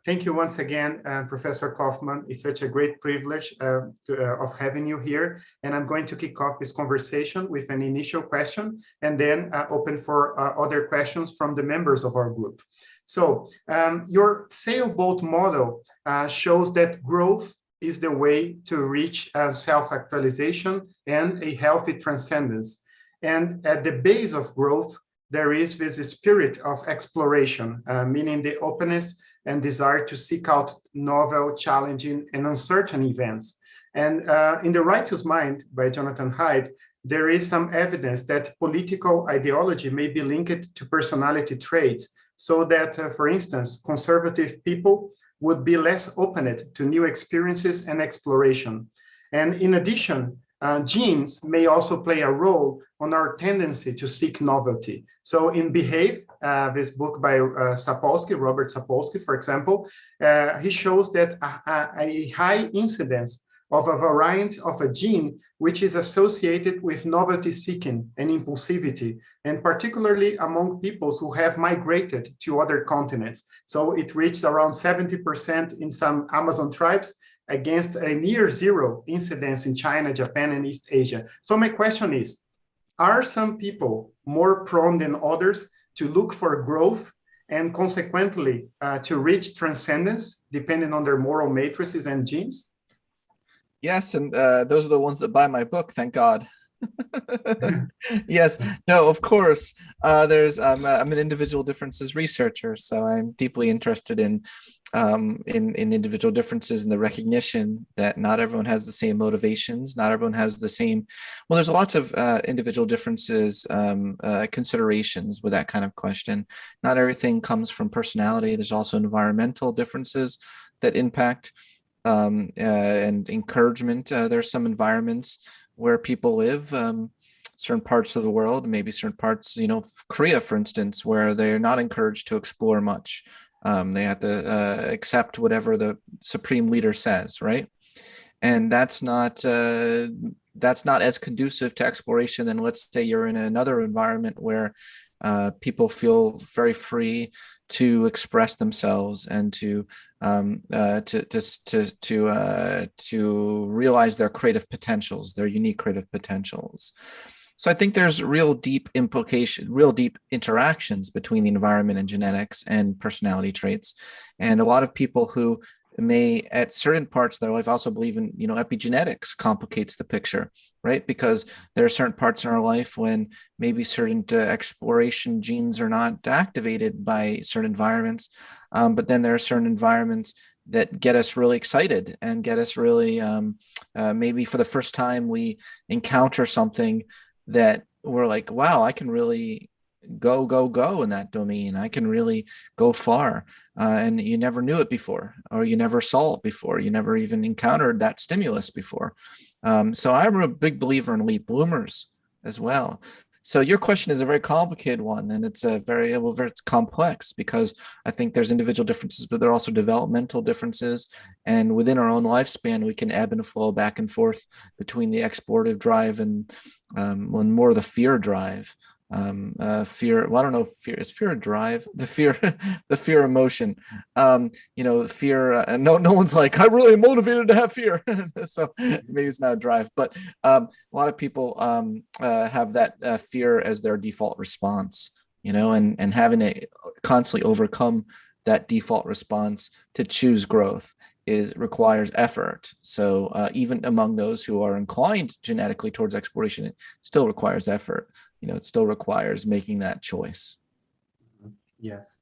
thank you once again, Professor Kaufman. It's such a great privilege of having you here. And I'm going to kick off this conversation with an initial question and then open for other questions from the members of our group. So your sailboat model shows that growth is the way to reach self-actualization and a healthy transcendence. And at the base of growth, there is this spirit of exploration, meaning the openness and desire to seek out novel, challenging, and uncertain events. And in The Righteous Mind by Jonathan Haidt, there is some evidence that political ideology may be linked to personality traits, so that, for instance, conservative people would be less open to new experiences and exploration. And in addition, genes may also play a role on our tendency to seek novelty. So in Behave, this book by Robert Sapolsky, for example, he shows that a high incidence of a variant of a gene which is associated with novelty seeking and impulsivity, and particularly among peoples who have migrated to other continents. So it reached around 70% in some Amazon tribes, against a near zero incidence in China, Japan, and East Asia. So my question is, are some people more prone than others to look for growth and consequently to reach transcendence, depending on their moral matrices and genes? Yes, and those are the ones that buy my book, thank God. Yes, no, of course. I'm an individual differences researcher, so I'm deeply interested in individual differences and the recognition that not everyone has the same motivations, not everyone has the same. Well, there's lots of individual differences, considerations with that kind of question. Not everything comes from personality. There's also environmental differences that impact and encouragement. There's some environments where people live, certain parts of the world, maybe certain parts, Korea, for instance, where they're not encouraged to explore much. They have to accept whatever the supreme leader says, right? And that's not as conducive to exploration than, let's say, you're in another environment where people feel very free to express themselves and to realize their creative potentials, their unique creative potentials. So I think there's real deep interactions between the environment and genetics and personality traits. And a lot of people who may, at certain parts of their life, also believe in, epigenetics complicates the picture, right? Because there are certain parts in our life when maybe certain exploration genes are not activated by certain environments, but then there are certain environments that get us really excited and get us really, maybe for the first time we encounter something that we're like, wow, I can really go in that domain. I can really go far. And you never knew it before, or you never saw it before. You never even encountered that stimulus before. So I'm a big believer in late bloomers as well. So your question is a very complicated one, and it's very complex, because I think there's individual differences, but there are also developmental differences. And within our own lifespan, we can ebb and flow back and forth between the explorative drive and more of the fear drive. Fear, well, I don't know, is fear a drive? The fear emotion. Fear, no one's like, I'm really motivated to have fear. So maybe it's not a drive, but a lot of people have that fear as their default response, and having to constantly overcome that default response to choose growth requires effort. So even among those who are inclined genetically towards exploration, it still requires effort. It still requires making that choice. Yes.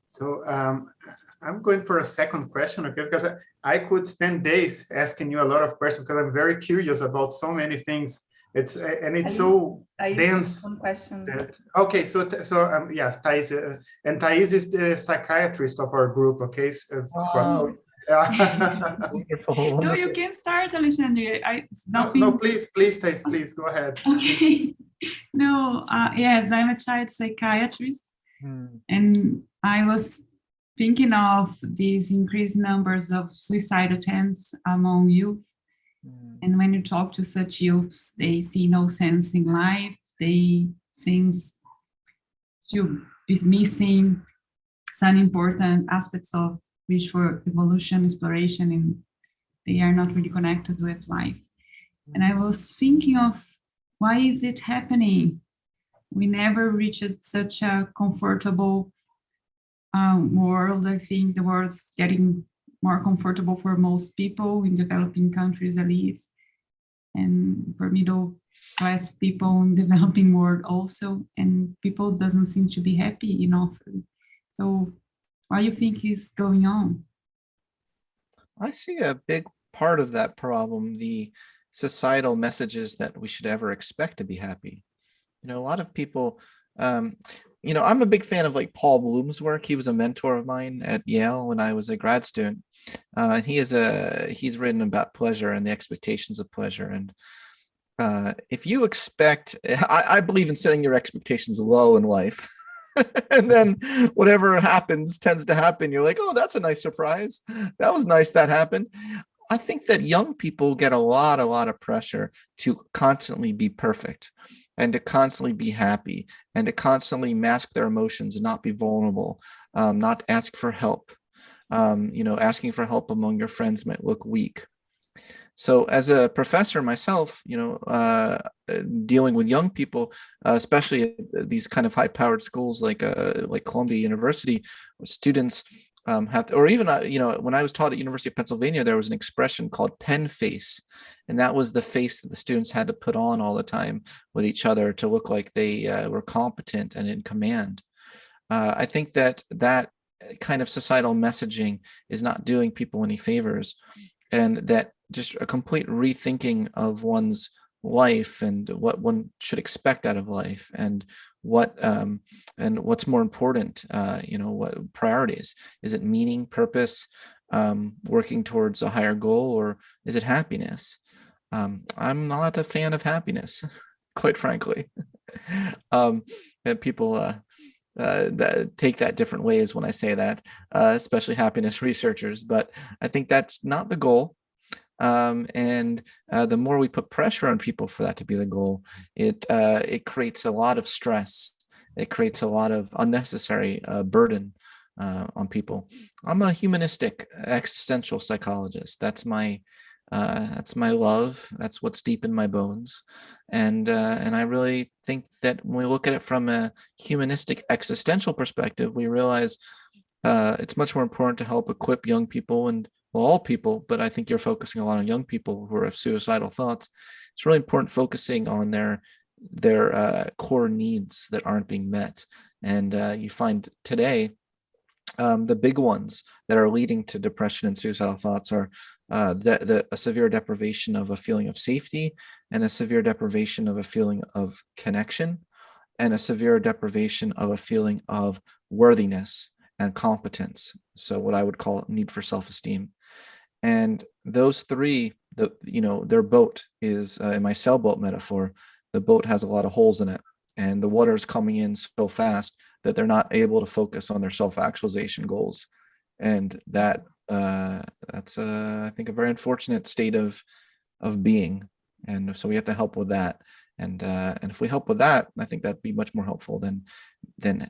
So I'm going for a second question, okay? Because I could spend days asking you a lot of questions, because I'm very curious about so many things. It's so dense. One question. Okay, so yes, Thais, and Thais is the psychiatrist of our group. Okay, Scott. So, no, you can start, Alexandre. No, please, Thais, please go ahead. Okay. No, yes, I'm a child psychiatrist, and I was thinking of these increased numbers of suicide attempts among youth. And when you talk to such youths, they see no sense in life. They seem to be missing some important aspects of which were evolution, exploration, and they are not really connected with life. And I was thinking of, why is it happening? We never reached such a comfortable world. I think the world's getting more comfortable for most people in developing countries, at least, and for middle class people in developing world also. And people doesn't seem to be happy enough. So, what do you think is going on? I see a big part of that problem, the societal messages that we should ever expect to be happy. You know, a lot of people, you know, I'm a big fan of like Paul Bloom's work. He was a mentor of mine at Yale when I was a grad student. He's written about pleasure and the expectations of pleasure. And if you expect, I believe in setting your expectations low in life. And then whatever happens tends to happen. You're like, oh, that's a nice surprise. That was nice that happened. I think that young people get a lot of pressure to constantly be perfect and to constantly be happy and to constantly mask their emotions and not be vulnerable, not ask for help. You know, asking for help among your friends might look weak. So as a professor myself, you know, dealing with young people, especially at these kind of high-powered schools like Columbia University, students have to, or even, you know, when I was taught at University of Pennsylvania, there was an expression called pen face. And that was the face that the students had to put on all the time with each other to look like they were competent and in command. I think that that kind of societal messaging is not doing people any favors, and that just a complete rethinking of one's life and what one should expect out of life and what's more important, you know, what priorities. Is it meaning, purpose, working towards a higher goal, or is it happiness? I'm not a fan of happiness, quite frankly. And people that take that different ways when I say that, especially happiness researchers, but I think that's not the goal. And the more we put pressure on people for that to be the goal, it creates a lot of stress. It creates a lot of unnecessary burden on people. I'm a humanistic existential psychologist. That's my love. That's what's deep in my bones. And I really think that when we look at it from a humanistic existential perspective, we realize it's much more important to help equip young people, and well, all people, but I think you're focusing a lot on young people who have suicidal thoughts. It's really important focusing on their core needs that aren't being met. And you find today the big ones that are leading to depression and suicidal thoughts are a severe deprivation of a feeling of safety, and a severe deprivation of a feeling of connection, and a severe deprivation of a feeling of worthiness and competence. So what I would call need for self-esteem. And those three, their boat is, in my sailboat metaphor, the boat has a lot of holes in it, and the water is coming in so fast that they're not able to focus on their self-actualization goals. And that's I think a very unfortunate state of being. And so we have to help with that. And if we help with that, I think that'd be much more helpful than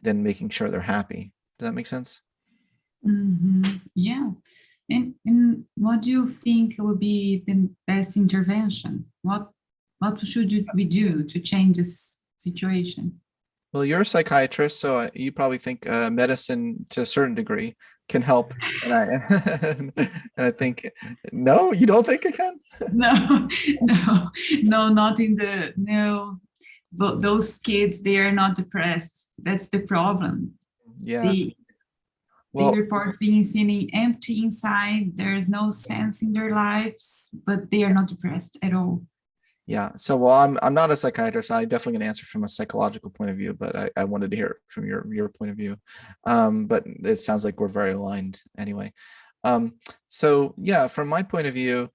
making sure they're happy. Does that make sense? Mm-hmm. Yeah. And what do you think will be the best intervention? What should we do to change this situation? Well, you're a psychiatrist, so you probably think medicine to a certain degree can help. And I think, no, you don't think it can? No, not in the, no. But those kids, they are not depressed. That's the problem. Yeah. They report feeling empty inside. There's no sense in their lives, but they are not depressed at all. Yeah. So, well, I'm not a psychiatrist. I'm definitely going to answer from a psychological point of view, but I wanted to hear it from your point of view. But it sounds like we're very aligned anyway. So yeah, from my point of view,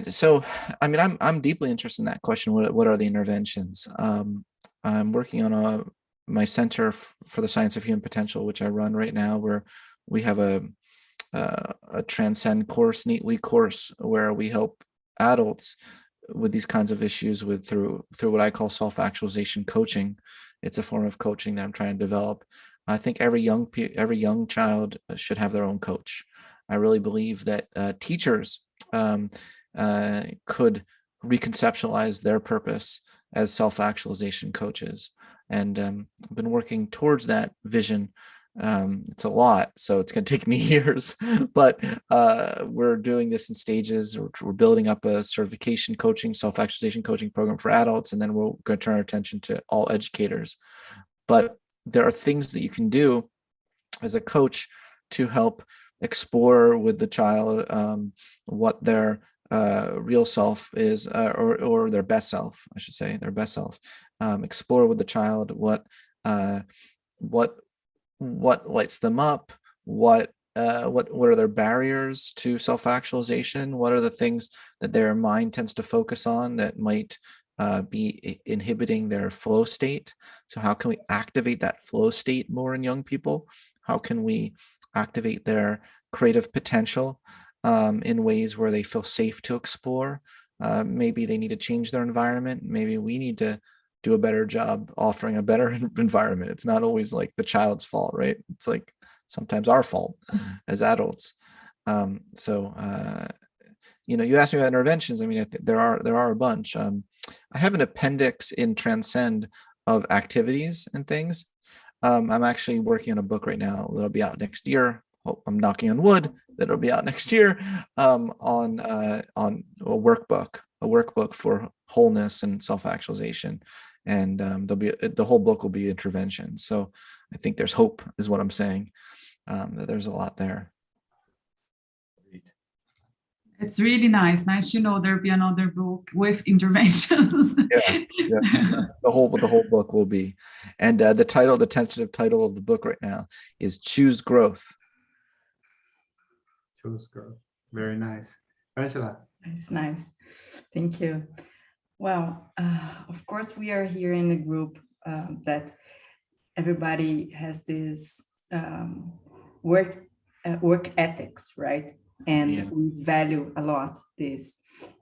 so I mean, I'm deeply interested in that question. What are the interventions? I'm working on my Center for the Science of Human Potential, which I run right now, where we have a Transcend course, Neat Week course, where we help adults with these kinds of issues through what I call self-actualization coaching. It's a form of coaching that I'm trying to develop. I think every young child should have their own coach. I really believe that teachers could reconceptualize their purpose as self-actualization coaches. And I've been working towards that vision. It's a lot, so it's going to take me years, but we're doing this in stages. We're building up a certification coaching, self-actualization coaching program for adults, and then we're going to turn our attention to all educators. But there are things that you can do as a coach to help explore with the child what their real self is, or their best self, I should say, their best self. Explore with the child what lights them up, what are their barriers to self-actualization, what are the things that their mind tends to focus on that might be inhibiting their flow state. So how can we activate that flow state more in young people? How can we activate their creative potential in ways where they feel safe to explore? Maybe they need to change their environment. Maybe we need to do a better job offering a better environment. It's not always like the child's fault, right? It's like sometimes our fault as adults. You asked me about interventions. I mean, there are a bunch. I have an appendix in Transcend of activities and things. I'm actually working on a book right now that'll be out next year. I'm knocking on wood that it'll be out next year, on a workbook for wholeness and self-actualization. And the whole book will be interventions. So I think there's hope, is what I'm saying. That there's a lot there. It's really nice to know there'll be another book with interventions. Yes. The whole book will be. And the tentative title of the book right now is Choose Growth. Choose Growth. Very nice. Angela. It's nice. Thank you. Well, of course, we are here in a group that everybody has this work ethics, right? And we value a lot this.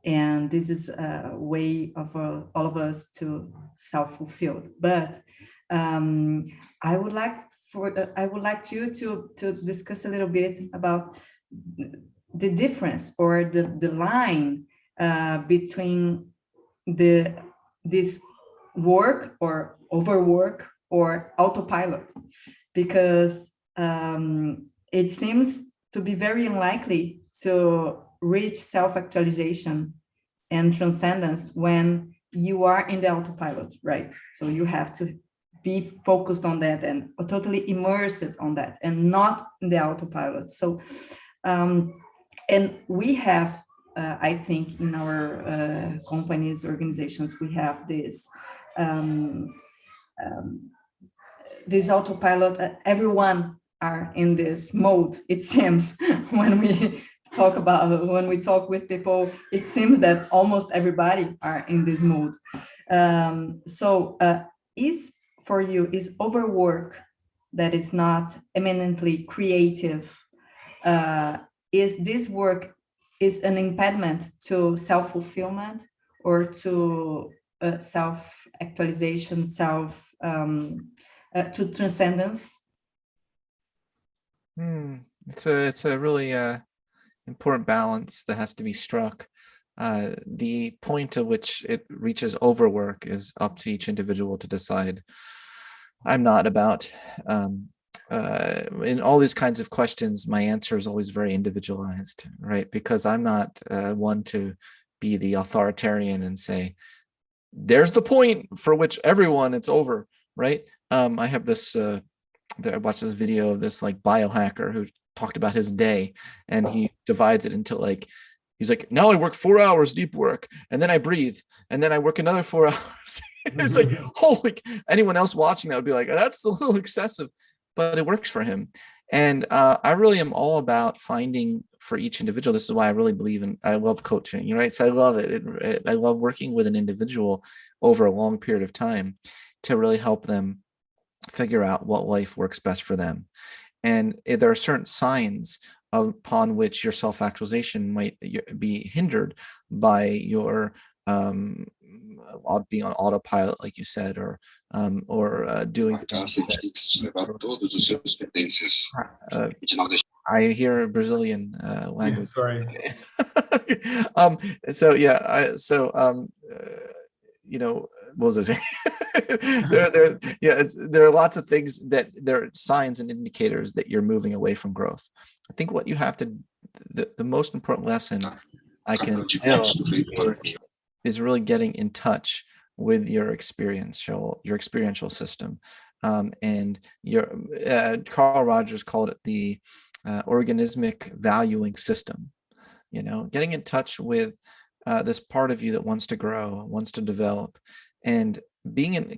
And this is a way of all of us to self-fulfill. But I would like you to discuss a little bit about the difference or the line between this work or overwork or autopilot, because it seems to be very unlikely to reach self-actualization and transcendence when you are in the autopilot, right? So you have to be focused on that and totally immersed on that and not in the autopilot. So, and we have, I think in our companies, organizations, we have this autopilot. Everyone are in this mode, it seems. When we talk with people, it seems that almost everybody are in this mode. Is overwork that is not eminently creative, is this work is an impediment to self-fulfillment or to self-actualization, to transcendence? It's a really important balance that has to be struck. The point at which it reaches overwork is up to each individual to decide. I'm not about in all these kinds of questions, my answer is always very individualized, right? Because I'm not one to be the authoritarian and say, there's the point for which everyone, it's over, right? I have this, I watched this video of this like biohacker who talked about his day, and he divides it into like, he's like, now I work 4 hours deep work, and then I breathe, and then I work another 4 hours. It's like, holy, anyone else watching that would be like, that's a little excessive, but it works for him. And I really am all about finding for each individual. This is why I really believe in, I love coaching, right? So I love it. I love working with an individual over a long period of time to really help them figure out what life works best for them. And there are certain signs upon which your self-actualization might be hindered by your being on autopilot, like you said, or doing things I hear Brazilian language. Sorry. So yeah, what was I saying? There are lots of things that there are signs and indicators that you're moving away from growth. I think what you have to, the most important lesson I can instill is really getting in touch with your experiential system. And Carl Rogers called it the organismic valuing system. Getting in touch with this part of you that wants to grow, wants to develop, and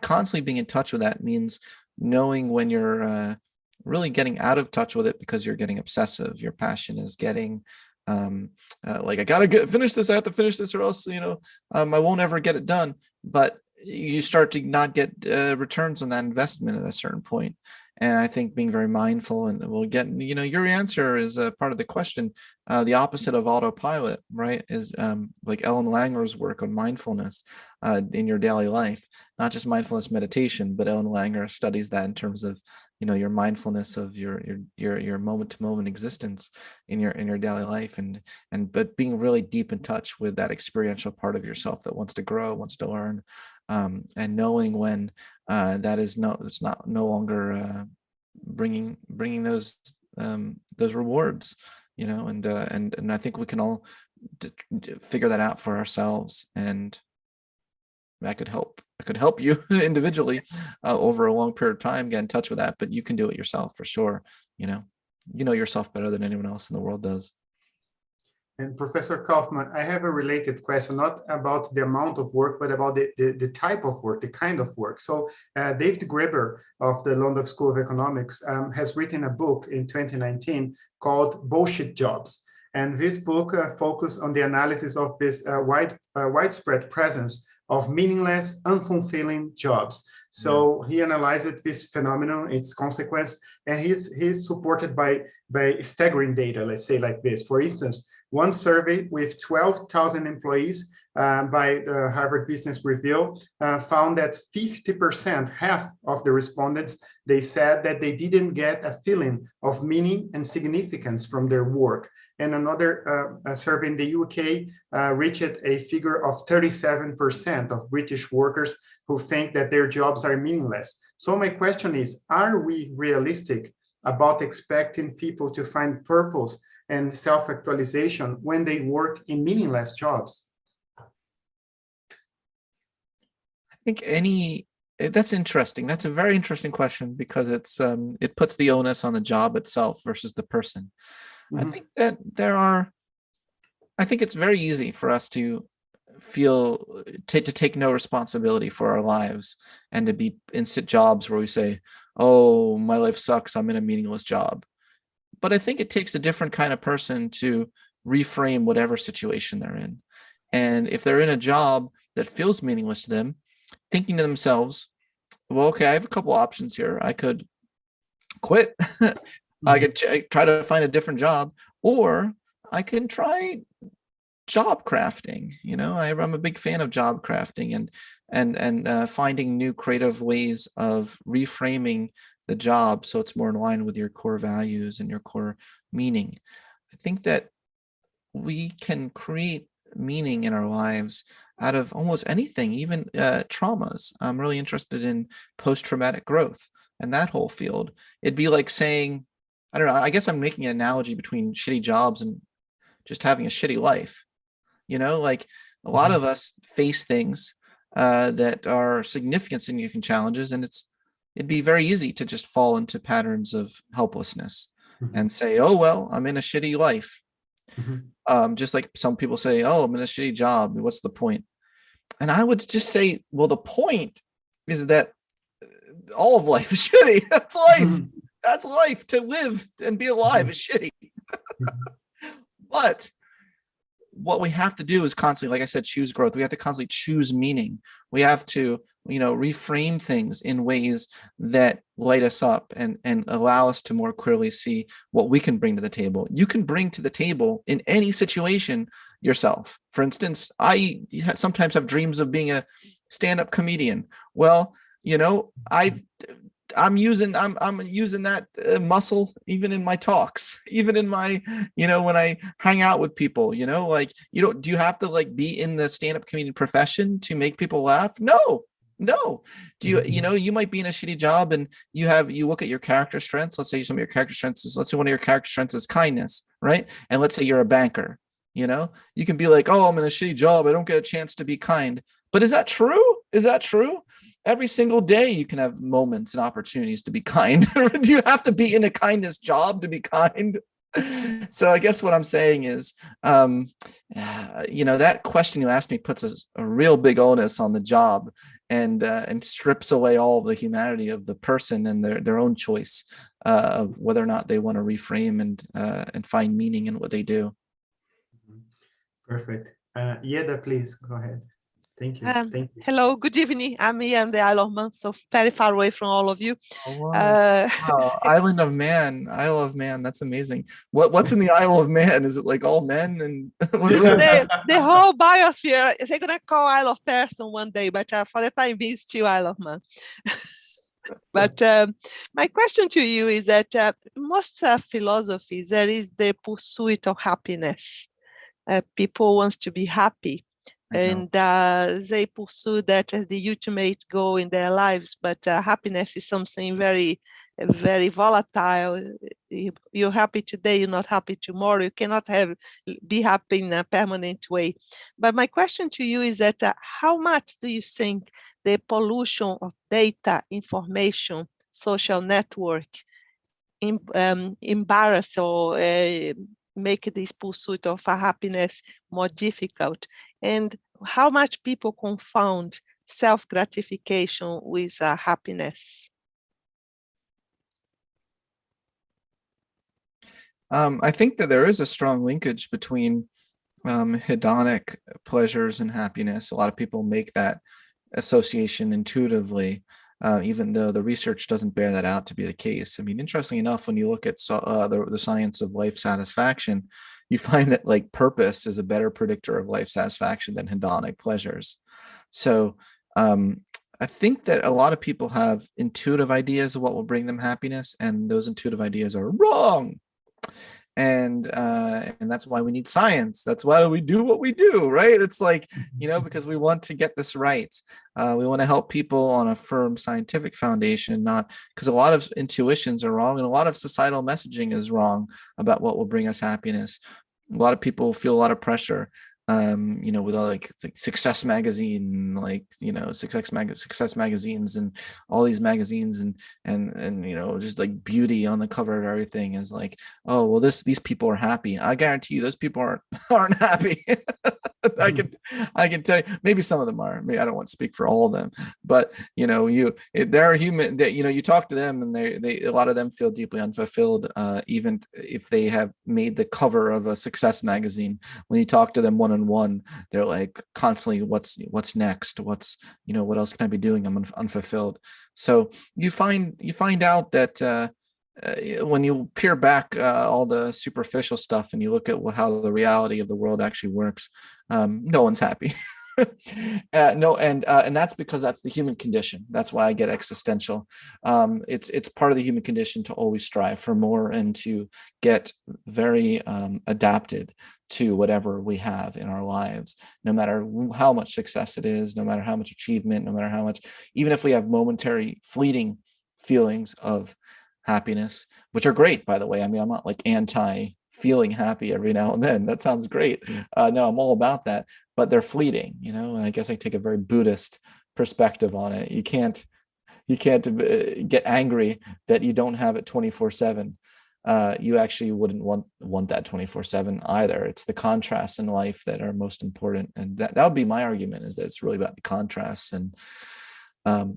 constantly being in touch with that means knowing when you're really getting out of touch with it because you're getting obsessive. Your passion is getting like, I gotta finish this. I have to finish this, or else I won't ever get it done. But you start to not get returns on that investment at a certain point. And I think being very mindful, and we'll get, your answer is part of the question. The opposite of autopilot, right, is like Ellen Langer's work on mindfulness in your daily life, not just mindfulness meditation, but Ellen Langer studies that in terms of, your mindfulness of your moment-to-moment existence in your daily life, but being really deep in touch with that experiential part of yourself that wants to grow, wants to learn, and knowing when that is it's no longer bringing those rewards, and I think we can all figure that out for ourselves, and I could help you individually over a long period of time get in touch with that, but you can do it yourself for sure. You know yourself better than anyone else in the world does. And Professor Kaufman, I have a related question, not about the amount of work, but about the type of work, the kind of work. So David Graeber of the London School of Economics has written a book in 2019 called Bullshit Jobs. And this book focuses on the analysis of this widespread presence of meaningless, unfulfilling jobs. So he analyzed this phenomenon, its consequence, and he's supported by staggering data, let's say like this. For instance, one survey with 12,000 employees by the Harvard Business Review found that 50%, half of the respondents, they said that they didn't get a feeling of meaning and significance from their work. And another survey in the UK reached a figure of 37% of British workers who think that their jobs are meaningless. So my question is, are we realistic about expecting people to find purpose and self-actualization when they work in meaningless jobs? I think that's interesting. That's a very interesting question, because it puts the onus on the job itself versus the person. I think that I think it's very easy for us to to take no responsibility for our lives and to be in jobs where we say, oh, my life sucks, I'm in a meaningless job. But I think it takes a different kind of person to reframe whatever situation they're in. And if they're in a job that feels meaningless to them, thinking to themselves, well, okay, I have a couple options here. I could quit. I could try to find a different job, or I can try job crafting. I'm a big fan of job crafting and finding new creative ways of reframing the job so it's more in line with your core values and your core meaning. I think that we can create meaning in our lives out of almost anything, even traumas. I'm really interested in post-traumatic growth and that whole field. It'd be like saying, I don't know, I guess I'm making an analogy between shitty jobs and just having a shitty life. Like a lot of us face things that are significant challenges, and it'd be very easy to just fall into patterns of helplessness and say, oh, well, I'm in a shitty life. Just like some people say, oh, I'm in a shitty job, what's the point? And I would just say, well, the point is that all of life is shitty. That's life. That's life. To live and be alive is shitty. But what we have to do is constantly, like I said, choose growth. We have to constantly choose meaning. We have to reframe things in ways that light us up and allow us to more clearly see what we can bring to the table. You can bring to the table in any situation yourself. For instance, I sometimes have dreams of being a stand-up comedian. Well, I'm using that muscle even in my talks, even in my, when I hang out with people, do you have to like be in the stand-up comedian profession to make people laugh? No. Do you might be in a shitty job and you look at your character strengths. Let's say some of your character strengths is, let's say one of your character strengths is kindness, right? And let's say you're a banker, you can be like, oh, I'm in a shitty job, I don't get a chance to be kind. But is that true? Every single day you can have moments and opportunities to be kind. Do you have to be in a kindness job to be kind? So I guess what I'm saying is, that question you asked me puts a real big onus on the job and strips away all the humanity of the person and their own choice of whether or not they want to reframe and find meaning in what they do. Perfect. Yeda, please go ahead. Thank you. Thank you. Hello, good evening. I'm here in the Isle of Man, so very far away from all of you. Oh, wow. Wow. Island of Man, Isle of Man. That's amazing. What's in the Isle of Man? Is it like all men and the whole biosphere? They're gonna call Isle of Person one day, but for the time being, it's still Isle of Man. But my question to you is that most philosophies, there is the pursuit of happiness. People want to be happy. And they pursue that as the ultimate goal in their lives. But happiness is something very, very volatile. You're happy today, you're not happy tomorrow. You cannot be happy in a permanent way. But my question to you is that how much do you think the pollution of data, information, social network embarrass or make this pursuit of happiness more difficult? And how much people confound self-gratification with happiness? I think that there is a strong linkage between hedonic pleasures and happiness. A lot of people make that association intuitively, even though the research doesn't bear that out to be the case. I mean, interestingly enough, when you look at the science of life satisfaction, you find that like purpose is a better predictor of life satisfaction than hedonic pleasures. So I think that a lot of people have intuitive ideas of what will bring them happiness, and those intuitive ideas are wrong. And that's why we need science. That's why we do what we do, right? It's like, because we want to get this right. We want to help people on a firm scientific foundation, not because a lot of intuitions are wrong and a lot of societal messaging is wrong about what will bring us happiness. A lot of people feel a lot of pressure, with all like Success magazine, Success magazines and all these magazines and just like beauty on the cover of everything is like, oh, well, these people are happy. I guarantee you those people aren't happy. I can tell you, maybe some of them are. Maybe I don't want to speak for all of them, but they're human. That you talk to them, and they a lot of them feel deeply unfulfilled, even if they have made the cover of a Success magazine. When you talk to them one-on-one, they're like constantly, what's next? What else can I be doing? I'm unfulfilled. So you find out that when you peel back all the superficial stuff and you look at how the reality of the world actually works, no one's happy. And that's because that's the human condition. That's why I get existential. It's part of the human condition to always strive for more and to get very adapted to whatever we have in our lives, no matter how much success it is, no matter how much achievement, no matter how much, even if we have momentary fleeting feelings of happiness, which are great, by the way. I mean, I'm not like anti feeling happy every now and then. That sounds great. No, I'm all about that, but they're fleeting, and I guess I take a very Buddhist perspective on it. You can't get angry that you don't have it 24/7. You actually wouldn't want that 24/7 either. It's the contrasts in life that are most important, and that would be my argument, is that it's really about the contrasts, and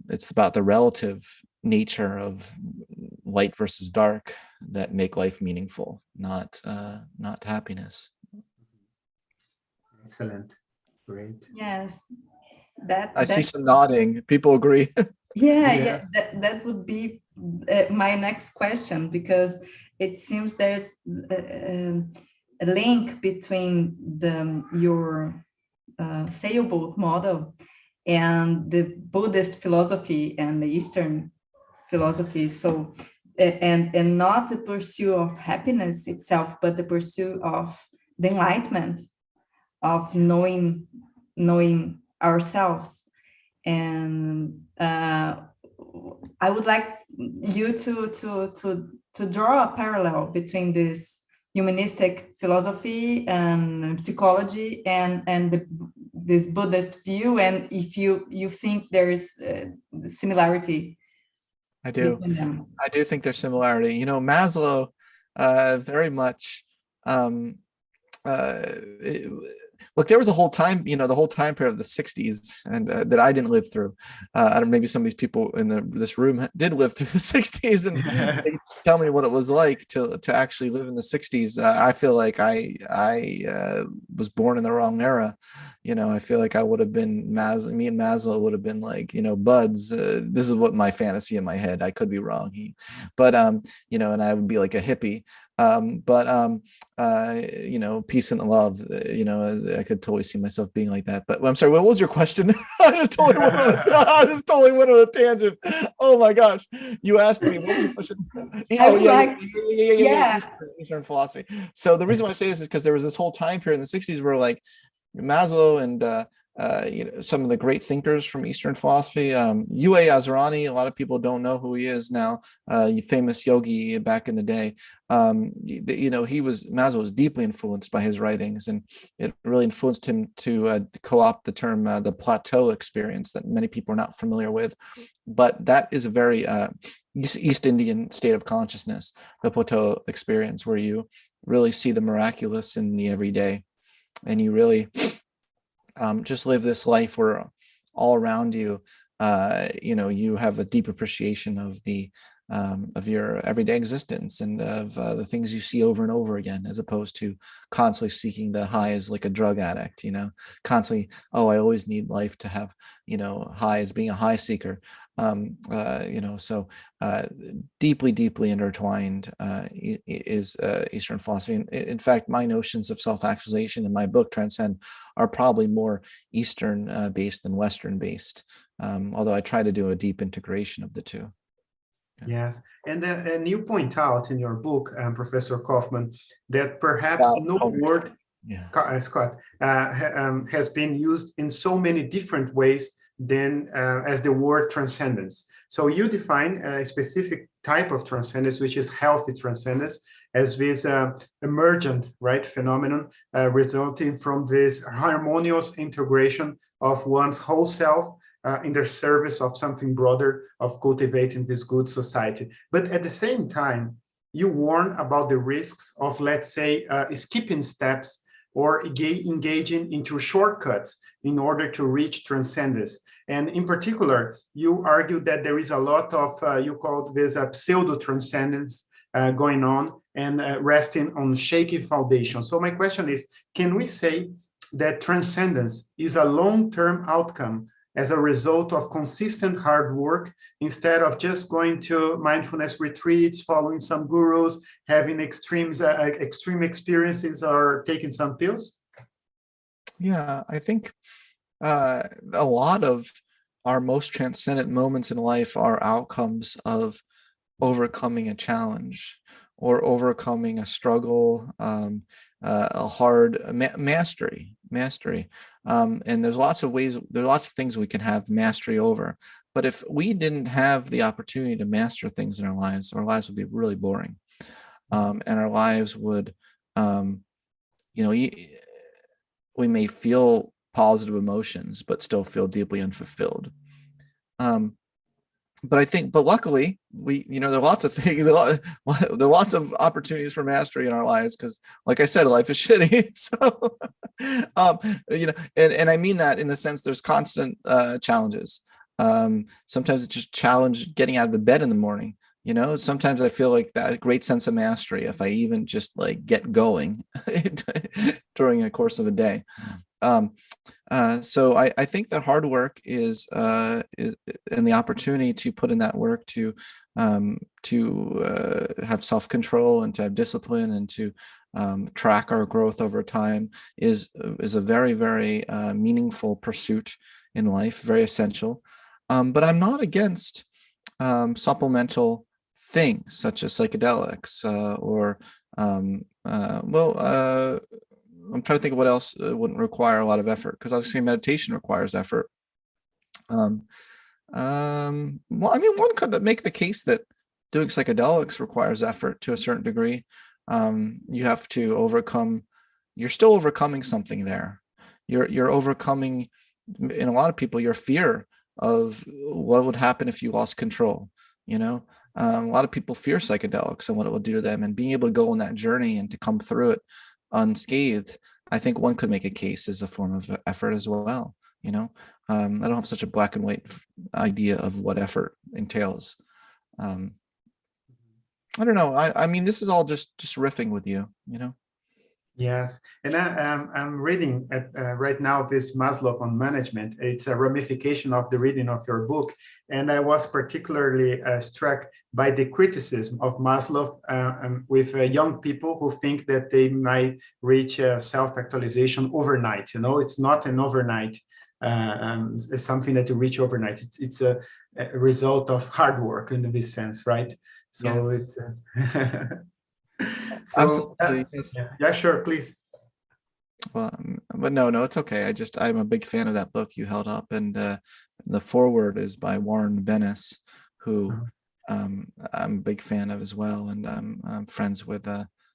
it's about the relative nature of light versus dark that make life meaningful, not happiness. Excellent. Great. Yes, I see some nodding. People agree. Yeah. That would be my next question, because it seems there's a link between your sailboat model and the Buddhist philosophy and the Eastern philosophy. So, and not the pursuit of happiness itself, but the pursuit of the enlightenment, of knowing ourselves. And I would like you to draw a parallel between this humanistic philosophy and psychology and this Buddhist view, and if you think there is similarity. I do. I do think there's similarity. You know, Maslow very much. Look, there was a whole time, you know, the whole time period of the 60s, and that I didn't live through. I don't. Maybe some of these people in this room did live through the 60s, and they tell me what it was like to actually live in the 60s. I feel like I was born in the wrong era. You know, I feel like I would have been me and Maslow would have been like, you know, buds. This is what my fantasy in my head. I could be wrong. But you know, and I would be like a hippie. You know, peace and love, you know, I could totally see myself being like that. But I'm sorry, what was your question? I just totally went on a tangent. Oh my gosh. You asked me, what was your question? Eastern philosophy. So the reason why I say this is because there was this whole time period in the 60s where like Maslow and you know, some of the great thinkers from Eastern philosophy, Ue Azarani, a lot of people don't know who he is now, famous yogi back in the day. You know, Maslow was deeply influenced by his writings, and it really influenced him to co-opt the term the plateau experience that many people are not familiar with. But that is a very East Indian state of consciousness, the plateau experience, where you really see the miraculous in the everyday, and you really just live this life where all around you, you know, you have a deep appreciation of your everyday existence and of the things you see over and over again, as opposed to constantly seeking the highs like a drug addict, you know, constantly, oh, I always need life to have, you know, highs, being a high seeker. You know, so deeply intertwined is Eastern philosophy. And in fact, my notions of self-actualization in my book Transcend are probably more Eastern based than Western based, although I try to do a deep integration of the two. Yes, and you point out in your book, Professor Kaufman, that perhaps no word, Scott, has been used in so many different ways than as the word transcendence. So you define a specific type of transcendence, which is healthy transcendence, as this emergent, right, phenomenon resulting from this harmonious integration of one's whole self in the service of something broader, of cultivating this good society. But at the same time, you warn about the risks of, let's say, skipping steps or engaging into shortcuts in order to reach transcendence. And in particular, you argue that there is a lot of, you called this a pseudo-transcendence going on and resting on shaky foundation. So my question is, can we say that transcendence is a long-term outcome as a result of consistent hard work, instead of just going to mindfulness retreats, following some gurus, having extreme experiences, or taking some pills? Yeah, I think a lot of our most transcendent moments in life are outcomes of overcoming a challenge or overcoming a struggle, a hard mastery. And there's lots of ways, there's lots of things we can have mastery over. But if we didn't have the opportunity to master things in our lives would be really boring. And our lives would, you know, we may feel positive emotions, but still feel deeply unfulfilled. But luckily, you know, there are lots of things, there are lots of opportunities for mastery in our lives, because, like I said, life is shitty. So, you know, and I mean that in the sense there's constant challenges. Sometimes it's just challenge getting out of the bed in the morning. You know, sometimes I feel like that great sense of mastery if I even just like get going during the course of a day. So I think that hard work is and the opportunity to put in that work to have self-control and to have discipline and to track our growth over time is a very, very meaningful pursuit in life, very essential. But I'm not against supplemental things such as psychedelics or I'm trying to think of what else wouldn't require a lot of effort, because obviously meditation requires effort. Well, I mean, one could make the case that doing psychedelics requires effort to a certain degree. You have to overcome, you're still overcoming something there. You're overcoming, in a lot of people, your fear of what would happen if you lost control, you know? A lot of people fear psychedelics and what it will do to them, and being able to go on that journey and to come through it unscathed, I think one could make a case as a form of effort as well. You know, I don't have such a black and white idea of what effort entails. I don't know. I mean, this is all just riffing with you, you know. Yes, and I'm reading right now this Maslow on management. It's a ramification of the reading of your book, and I was particularly struck by the criticism of Maslow with young people who think that they might reach self-actualization overnight. You know, it's not an overnight something that you reach overnight. It's a result of hard work in this sense, right? So yeah. It's. So yes. Yeah, sure, please. Well, but no, it's okay. I'm a big fan of that book you held up, and the foreword is by Warren Bennis, who I'm a big fan of as well, and I'm friends with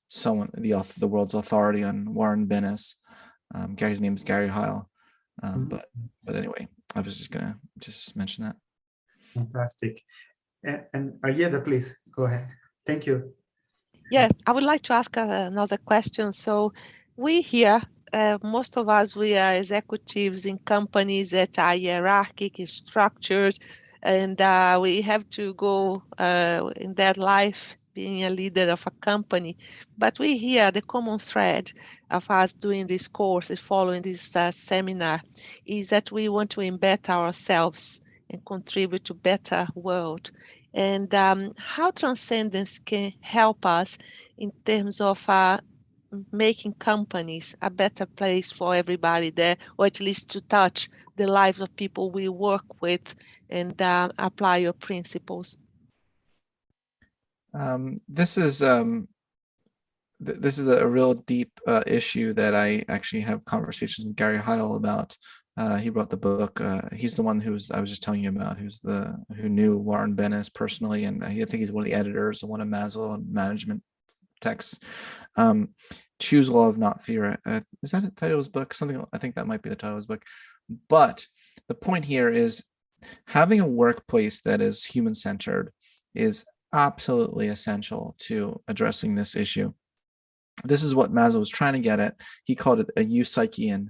someone, the world's authority on Warren Bennis. Gary's name is Gary Heil, but anyway, I was just gonna mention that. Fantastic, and Ayeda, please go ahead. Thank you. Yeah, I would like to ask another question. So we here, most of us, we are executives in companies that are hierarchic, structured, and we have to go in that life being a leader of a company. But we here, the common thread of us doing this course, following this seminar, is that we want to embed ourselves and contribute to better world. And how transcendence can help us in terms of making companies a better place for everybody there, or at least to touch the lives of people we work with and apply your principles. This is a real deep issue that I actually have conversations with Gary Heil about. He wrote the book. He's the one I was just telling you about, who knew Warren Bennis personally, and I think he's one of the editors of one of Maslow and management texts. Choose Love, Not Fear. Is that the title of his book? Something, I think that might be the title of his book. But the point here is having a workplace that is human-centered is absolutely essential to addressing this issue. This is what Maslow was trying to get at. He called it a eupsychian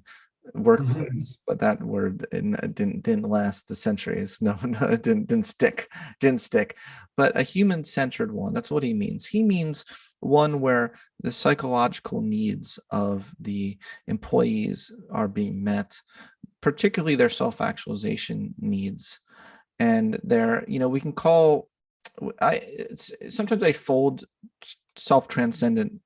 workplace, but that word didn't last the centuries. No, it didn't stick. But a human-centered one, that's what he means. He means one where the psychological needs of the employees are being met, particularly their self-actualization needs. And we can call, sometimes I fold self-transcendent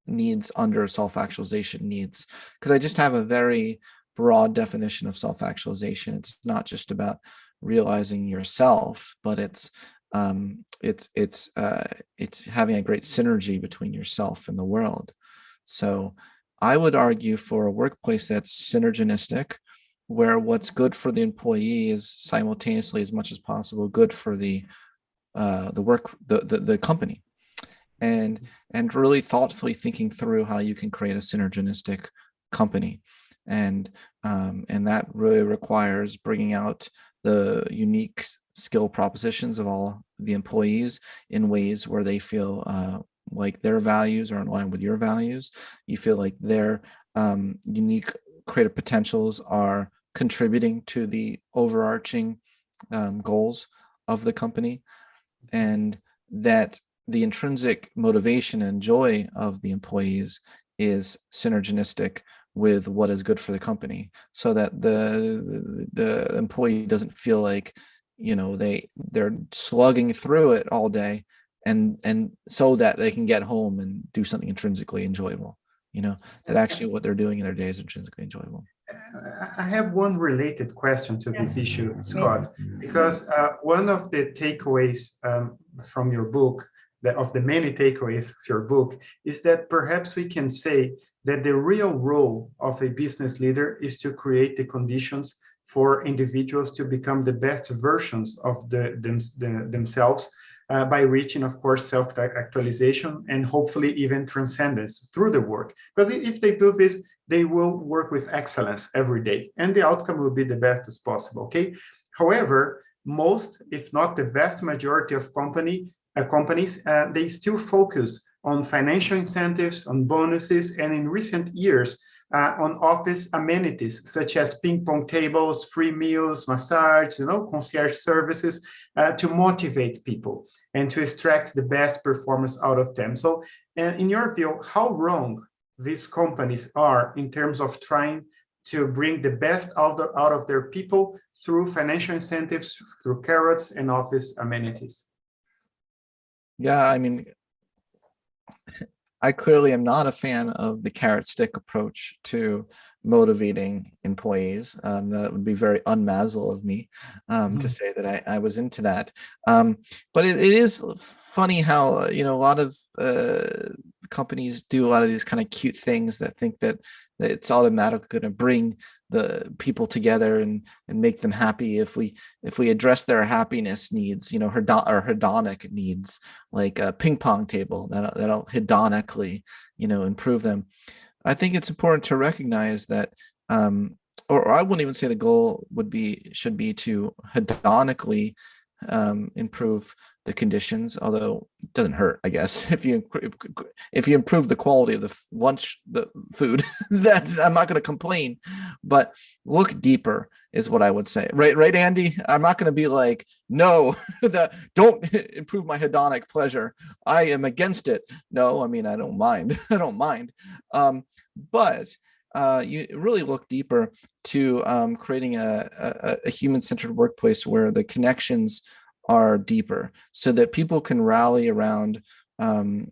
needs under self-actualization needs, because I just have a very broad definition of self-actualization. It's not just about realizing yourself, but it's having a great synergy between yourself and the world. So I would argue for a workplace that's synergistic, where what's good for the employee is simultaneously, as much as possible, good for the company. And really thoughtfully thinking through how you can create a synergistic company, and that really requires bringing out the unique skill propositions of all the employees in ways where they feel like their values are in line with your values. You feel like their unique creative potentials are contributing to the overarching goals of the company, and that the intrinsic motivation and joy of the employees is synergistic with what is good for the company, so that the employee doesn't feel like, you know, they're slugging through it all day, and so that they can get home and do something intrinsically enjoyable, you know, that actually what they're doing in their day is intrinsically enjoyable. I have one related question to this issue, Scott, because one of the takeaways from your book, of the many takeaways of your book, is that perhaps we can say that the real role of a business leader is to create the conditions for individuals to become the best versions of themselves by reaching, of course, self-actualization and hopefully even transcendence through the work. Because if they do this, they will work with excellence every day, and the outcome will be the best as possible, okay? However, most, if not the vast majority of companies, they still focus on financial incentives, on bonuses, and in recent years, on office amenities such as ping pong tables, free meals, massage, you know, concierge services to motivate people and to extract the best performance out of them. So, in your view, how wrong these companies are in terms of trying to bring the best out of their people through financial incentives, through carrots and office amenities? Yeah, I mean, I clearly am not a fan of the carrot stick approach to motivating employees. That would be very un-Maslow of me to say that I was into that. But it is funny how, you know, a lot of companies do a lot of these kind of cute things that think that it's automatically going to bring the people together and make them happy if we address their happiness needs, you know, or hedonic needs, like a ping pong table that'll hedonically, you know, improve them. I think it's important to recognize that, or I wouldn't even say the goal should be to hedonically improve the conditions, although it doesn't hurt, I guess, if you improve the quality of the food. That's, I'm not going to complain, but look deeper is what I would say. Right, Andy? I'm not going to be like, no, don't improve my hedonic pleasure. I am against it. No, I mean, I don't mind. I don't mind. But you really look deeper to creating a human-centered workplace where the connections are deeper, so that people can rally around the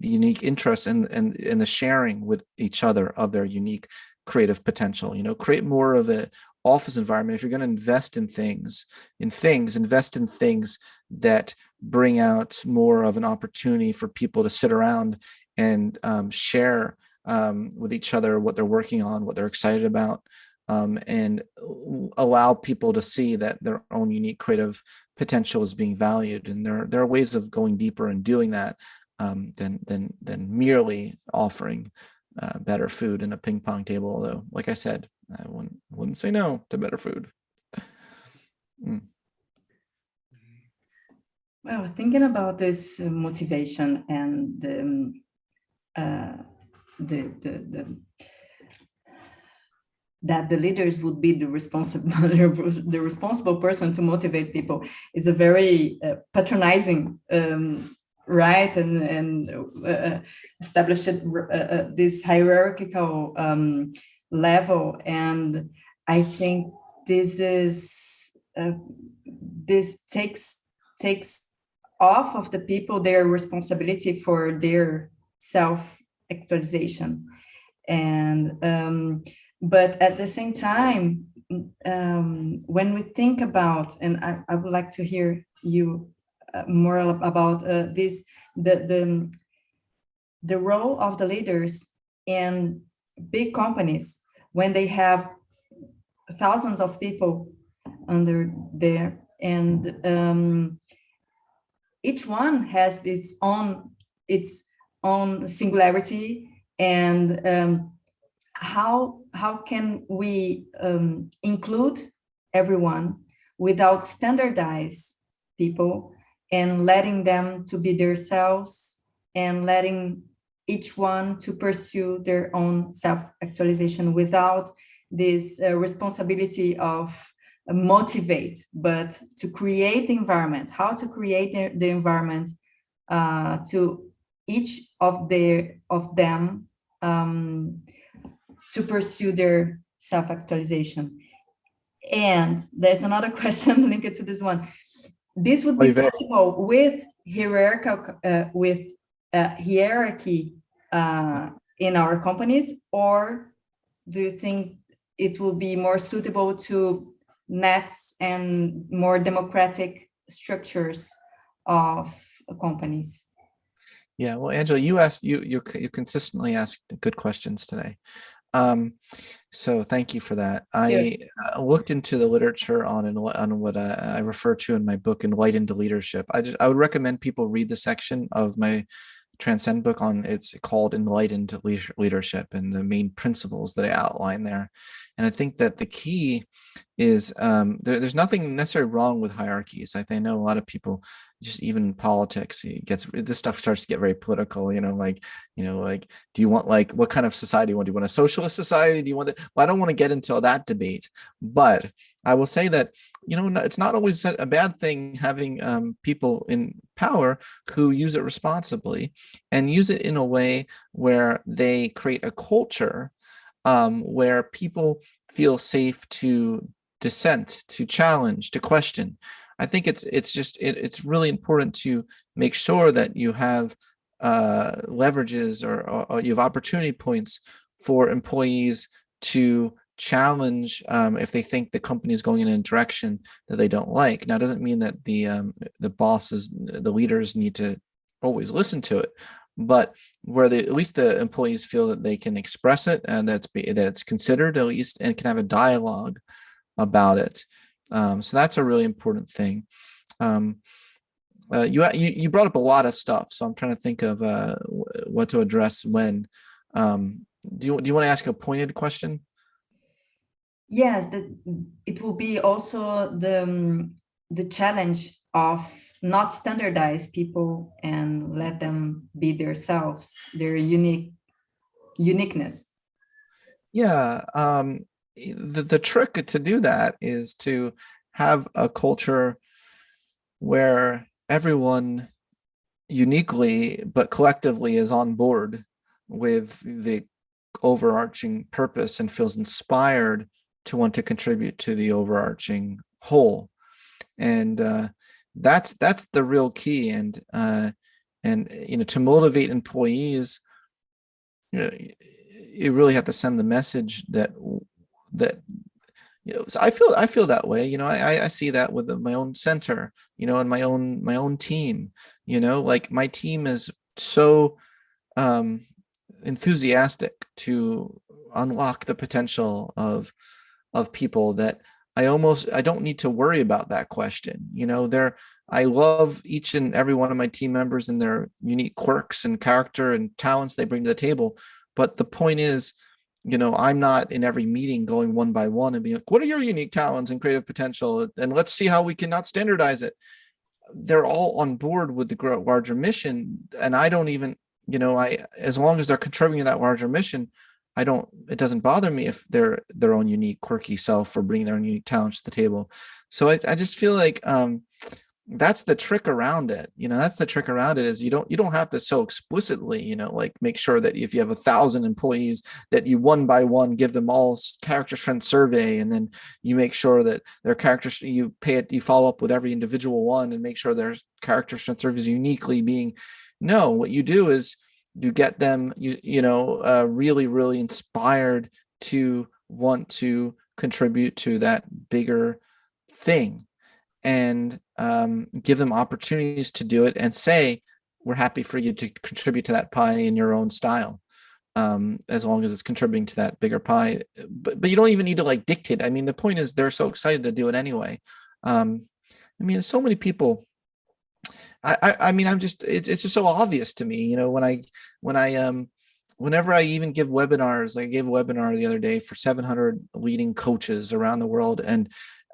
unique interests and the sharing with each other of their unique creative potential. You know, create more of an office environment. If you're going to invest in things, invest in things that bring out more of an opportunity for people to sit around and share with each other what they're working on, what they're excited about, and allow people to see that their own unique creative potential is being valued. And there are ways of going deeper and doing that than merely offering better food and a ping pong table. Although, like I said, I wouldn't say no to better food. Well, thinking about this motivation and that the leaders would be the responsible person to motivate people is a very patronizing, right, and established this hierarchical level. And I think this takes off of the people their responsibility for their self-actualization. And but at the same time, when we think about, and I would like to hear you more about this, the role of the leaders in big companies when they have thousands of people under there, and each one has its own singularity, and how can we include everyone without standardize people and letting them to be themselves and letting each one to pursue their own self-actualization without this responsibility of motivate, but to create the environment, how to create the environment to each of them to pursue their self-actualization. And there's another question linked to this one. This would be possible with hierarchy in our companies, or do you think it will be more suitable to nets and more democratic structures of companies? Yeah, well, Angela, you consistently asked good questions today. So thank you for that. I looked into the literature on what I refer to in my book, Enlightened Leadership. I would recommend people read the section of my Transcend book it's called Enlightened Leadership, and the main principles that I outline there. And I think that the key is there's nothing necessarily wrong with hierarchies. I know a lot of people, just even politics, this stuff starts to get very political, like do you want, like, what kind of society do you want a socialist society? Do you want that? Well, I don't want to get into that debate, but I will say that it's not always a bad thing having people in power who use it responsibly and use it in a way where they create a culture where people feel safe to dissent, to challenge, to question. I think it's really important to make sure that you have leverages or you have opportunity points for employees to challenge if they think the company is going in a direction that they don't like. Now, it doesn't mean that the bosses, the leaders, need to always listen to it, but where at least the employees feel that they can express it and that it's considered at least, and can have a dialogue about it. So that's a really important thing. You brought up a lot of stuff, so I'm trying to think of what to address when. Do you want to ask a pointed question? Yes, it will be also the challenge of not standardize people and let them be themselves, their uniqueness. Yeah, the trick to do that is to have a culture where everyone uniquely but collectively is on board with the overarching purpose and feels inspired to want to contribute to the overarching whole. And that's the real key. And to motivate employees, you really have to send the message that so I feel that way. I see that with my own center, and my own team. Like, my team is so enthusiastic to unlock the potential of people that I don't need to worry about that question. I love each and every one of my team members and their unique quirks and character and talents they bring to the table. But the point is, I'm not in every meeting going one by one and being like, what are your unique talents and creative potential? And let's see how we can not standardize it. They're all on board with the larger mission. And I don't even, as long as they're contributing to that larger mission, it doesn't bother me if they're their own unique, quirky self or bringing their own unique talents to the table. So I just feel like that's the trick around it. That's the trick around it, is you don't have to so explicitly, like, make sure that if you have 1,000 employees that you one by one give them all character strength survey, and then you make sure that their characters, you follow up with every individual one and make sure their character strength survey is uniquely being. No, what you do is you get them, really, really inspired to want to contribute to that bigger thing, and give them opportunities to do it, and say, we're happy for you to contribute to that pie in your own style, as long as it's contributing to that bigger pie. But you don't even need to, like, dictate. I mean, the point is they're so excited to do it anyway. So many people. It's just so obvious to me, whenever I even give webinars. I gave a webinar the other day for 700 leading coaches around the world and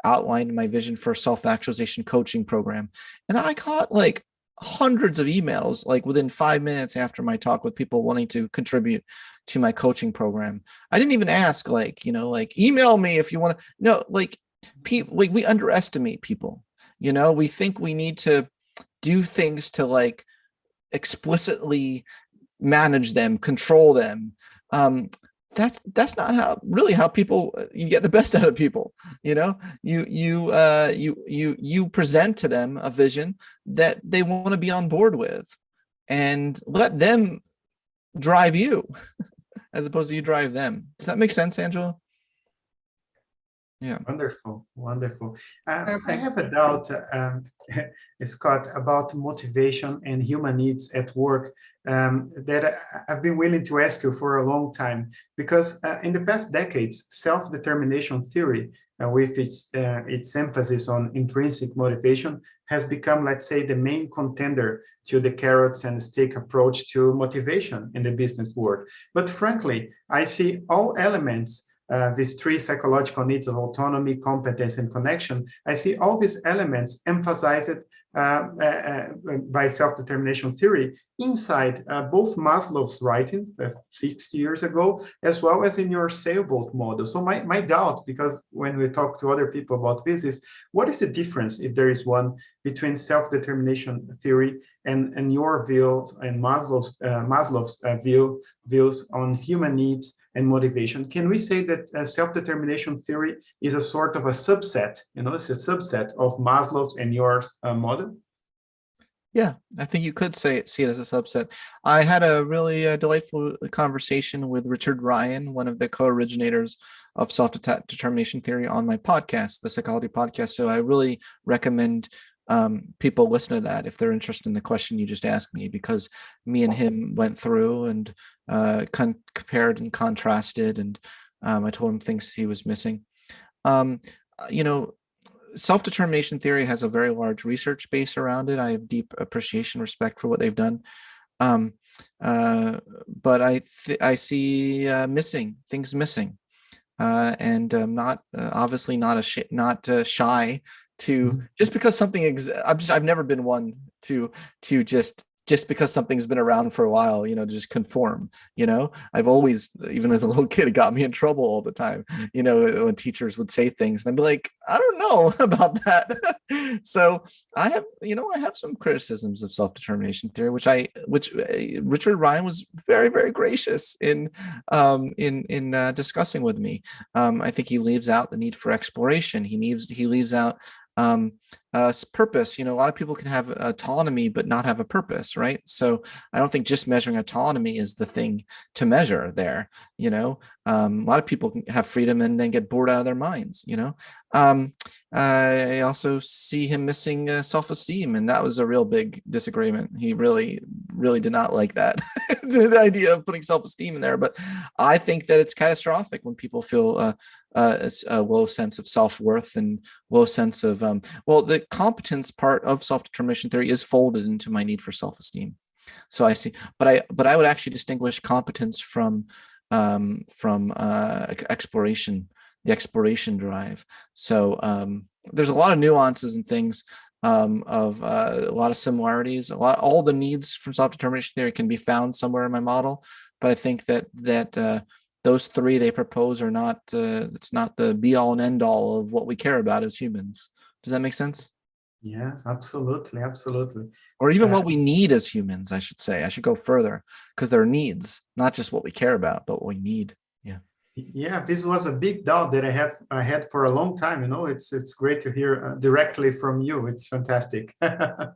outlined my vision for a self-actualization coaching program. And I got like hundreds of emails, like within 5 minutes after my talk, with people wanting to contribute to my coaching program. I didn't even ask, email me if you want to. No, we underestimate people. We think we need to do things to explicitly manage them, control them. that's not how people, you get the best out of people. You present to them a vision that they want to be on board with, and let them drive you as opposed to you drive them. Does that make sense, Angela? Yeah. Wonderful, wonderful. I Perfect. have a doubt, Scott, about motivation and human needs at work, that I've been willing to ask you for a long time, because in the past decades, self-determination theory, with its emphasis on intrinsic motivation, has become, let's say, the main contender to the carrots and stick approach to motivation in the business world. But frankly, I see all elements, these three psychological needs of autonomy, competence, and connection, I see all these elements emphasized by self-determination theory inside both Maslow's writings 60 years ago, as well as in your sailboat model. So my doubt, because when we talk to other people about this, is what is the difference, if there is one, between self-determination theory and your views and Maslow's views on human needs and motivation? Can we say that self-determination theory is a sort of a subset, it's a subset of Maslow's and yours model? Yeah, I think you could see it as a subset. I had a really delightful conversation with Richard Ryan, one of the co-originators of self-determination theory, on my podcast, the Psychology Podcast. So I really recommend people listen to that if they're interested in the question you just asked me, because me and him went through and compared and contrasted, and I told him things he was missing. Self-determination theory has a very large research base around it. I have deep appreciation, respect for what they've done. But I see things missing, and not obviously not shy to, just because something I've never been one to just because something's been around for a while, to just conform. I've always, even as a little kid, it got me in trouble all the time, when teachers would say things and I'd be like, I don't know about that. So I have some criticisms of self-determination theory, which Richard Ryan was very, very gracious in discussing with me. I think he leaves out the need for exploration. He leaves out purpose. A lot of people can have autonomy but not have a purpose, right? So I don't think just measuring autonomy is the thing to measure there. A lot of people can have freedom and then get bored out of their minds. I also see him missing self-esteem, and that was a real big disagreement. He really, really did not like that, the idea of putting self-esteem in there. But I think that it's catastrophic when people feel a low sense of self-worth and low sense of the competence part of self-determination theory is folded into my need for self-esteem. So I see, but I would actually distinguish competence from exploration, the exploration drive. So there's a lot of nuances and things, of a lot of similarities. All the needs from self-determination theory can be found somewhere in my model, but I think that those three they propose are not, it's not the be all and end all of what we care about as humans. Does that make sense? Yes, absolutely, absolutely. Or even what we need as humans, I should say. I should go further, because they're needs, not just what we care about, but what we need. Yeah. Yeah, this was a big doubt that I had for a long time. It's great to hear directly from you. It's fantastic.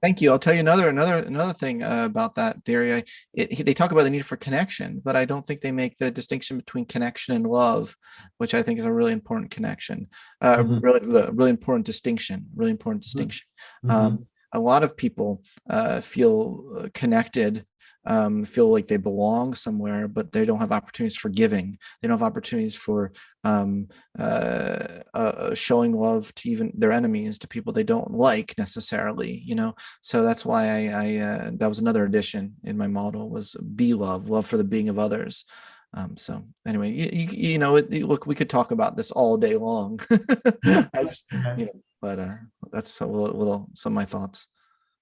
Thank you. I'll tell you another thing about that theory. They talk about the need for connection, but I don't think they make the distinction between connection and love, which I think is a really important connection. Really important distinction. Really important distinction. Mm-hmm. A lot of people feel connected, feel like they belong somewhere, but they don't have opportunities for giving. They don't have opportunities for showing love to even their enemies, to people they don't like necessarily. So that's why that was another addition in my model, was be love for the being of others. So anyway, look, we could talk about this all day long. But that's a little some of my thoughts.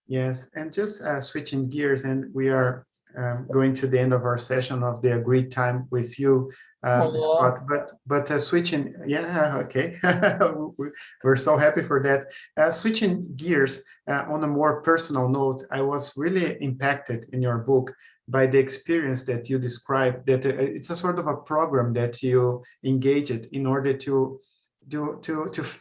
Yes, and just switching gears, and we are going to the end of our session of the agreed time with you, Scott. But switching, yeah, okay, we're so happy for that. Switching gears on a more personal note, I was really impacted in your book by the experience that you described, that it's a sort of a program that you engage it in order to